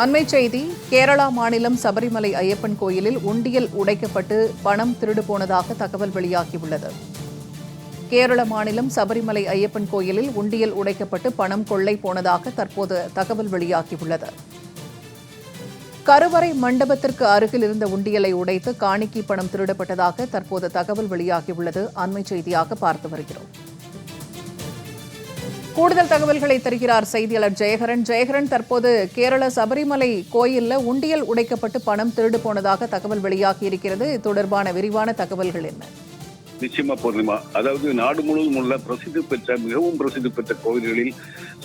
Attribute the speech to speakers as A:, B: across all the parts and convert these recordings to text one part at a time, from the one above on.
A: அண்மைச் செய்தி. கேரளா மாநிலம் சபரிமலை ஐயப்பன் கோயிலில் உண்டியல் உடைக்கப்பட்டு பணம் திருடு போனதாக தகவல் வெளியாகியுள்ளது. கேரள மாநிலம் சபரிமலை ஐயப்பன் கோயிலில் உண்டியல் உடைக்கப்பட்டு பணம் கொள்ளை போனதாக தற்போது தகவல் வெளியாகியுள்ளது. கருவறை மண்டபத்திற்கு அருகில் இருந்த உண்டியலை உடைத்து காணிக்கை பணம் திருடப்பட்டதாக தற்போது தகவல் வெளியாகியுள்ளது. அண்மைச் செய்தியாக பார்த்து வருகிறோம். கூடுதல் தகவல்களை தருகிறார் செய்தியாளர் ஜெயகரன். ஜெயகரன், தற்போது கேரள சபரிமலை கோயிலில் உண்டியல் உடைக்கப்பட்டு பணம் திருடு போனதாக தகவல் வெளியாகி இருக்கிறது. இது தொடர்பான விரிவான தகவல்கள் என்ன?
B: நிச்சயமா பூர்ணிமா, அதாவது நாடு முழுவதும் உள்ள மிகவும் பிரசித்தி பெற்ற கோவில்களில்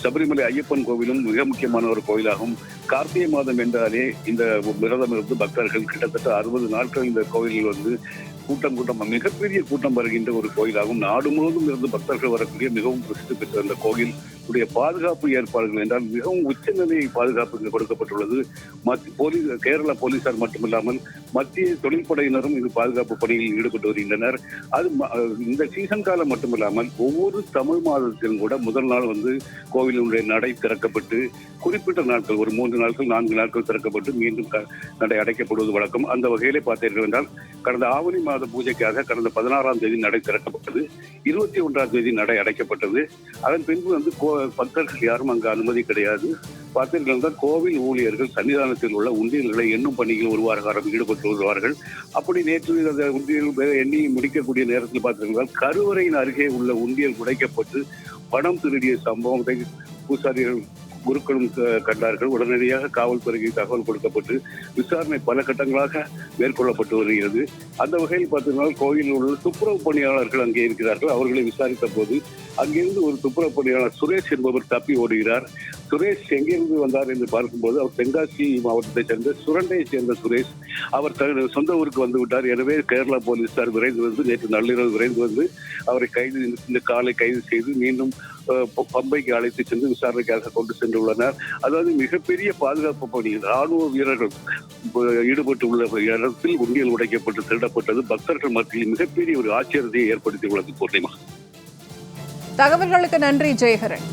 B: சபரிமலை ஐயப்பன் கோவிலும் மிக முக்கியமான ஒரு கோயிலாகும். கார்த்திகை மாதம் என்றாலே இந்த விரதம் இருந்து பக்தர்கள் கிட்டத்தட்ட 60 நாட்கள் இந்த கோவிலில் கூட்டம் மிகப்பெரிய கூட்டம் வருகின்ற ஒரு கோயிலாகும். நாடு முழுவதும் இருந்து பக்தர்கள் வரக்கூடிய மிகவும் பிரசித்தி பெற்ற அந்த கோயில் உடைய பாதுகாப்பு ஏற்பாடுகள் என்றால் மிகவும் உச்சநிலை பாதுகாப்பு கொடுக்கப்பட்டுள்ளது. கேரள போலீசார் மட்டுமில்லாமல் மத்திய தொழில்படையினரும் இது பாதுகாப்பு பணியில் ஈடுபட்டு வருகின்றனர். அது இந்த சீசன் காலம் மட்டுமில்லாமல் ஒவ்வொரு தமிழ் மாதத்திலும் கூட முதல் நாள் கோவிலுடைய நடை திறக்கப்பட்டு குறிப்பிட்ட நாட்கள் ஒரு 3 நாட்கள் 4 நாட்கள் திறக்கப்பட்டு மீண்டும் நடை அடைக்கப்படுவது வழக்கம். அந்த வகையிலே பார்த்தீர்கள் என்றால் கடந்த ஆவணி மாத பூஜைக்காக கடந்த 16ஆம் தேதி நடை திறக்கப்பட்டது. 21ஆம் தேதி நடை அடைக்கப்பட்டது. அதன் பின்பு பக்தர்கள் யாரும் அங்கு அனுமதி கிடையாது. பார்த்தீர்கள் என்றால் கோவில் ஊழியர்கள் சன்னிதானத்தில் உள்ள உண்டியல்களை எண்ணும் பணியில் ஒரு வார காலம் ஈடுபட்டு வருவார்கள். அப்படி நேற்று அந்த உண்டியல் எண்ணி முடிக்கக்கூடிய நேரத்தில் பார்த்தீர்கள் கருவறையின் அருகே உள்ள உண்டியல் உடைக்கப்பட்டு பணம் திருடிய சம்பவத்தை பூசாரிகள் குருக்களும் கண்டார்கள். உடனடியாக காவல்துறைக்கு தகவல் கொடுக்கப்பட்டு விசாரணை பல கட்டங்களாக மேற்கொள்ளப்பட்டு வருகிறது. அந்த வகையில் பார்த்தீங்கன்னா கோயிலில் உள்ள துப்புரவு பணியாளர்கள் அங்கே இருக்கிறார்கள். அவர்களை விசாரித்த போது அங்கிருந்து ஒரு துப்புரவு பணியாளர் சுரேஷ் என்பவர் தப்பி ஓடுகிறார். சுரேஷ் எங்கிருந்து வந்தார் என்று பார்க்கும்போது அவர் தென்காசி மாவட்டத்தை சேர்ந்த சுரண்டையை சேர்ந்த சுரேஷ். அவர் சொந்த ஊருக்கு வந்து விட்டார். எனவே கேரளா போலீசார் நேற்று நள்ளிரவு விரைந்து அவரை இந்த காலை கைது செய்து மீண்டும் பம்பைக்கு அழைத்து சென்று விசாரணைக்காக கொண்டு சென்றுள்ளனர். அதாவது மிகப்பெரிய பாதுகாப்பு பணி ராணுவ வீரர்கள் ஈடுபட்டுள்ள இடத்தில் உண்டியல் உடைக்கப்பட்டு திருடப்பட்டது பக்தர்கள் மத்தியில் மிகப்பெரிய ஒரு ஆச்சரியத்தை ஏற்படுத்தியுள்ளது. பூர்ணிமா,
A: தகவல்களுக்கு நன்றி ஜெயகரன்.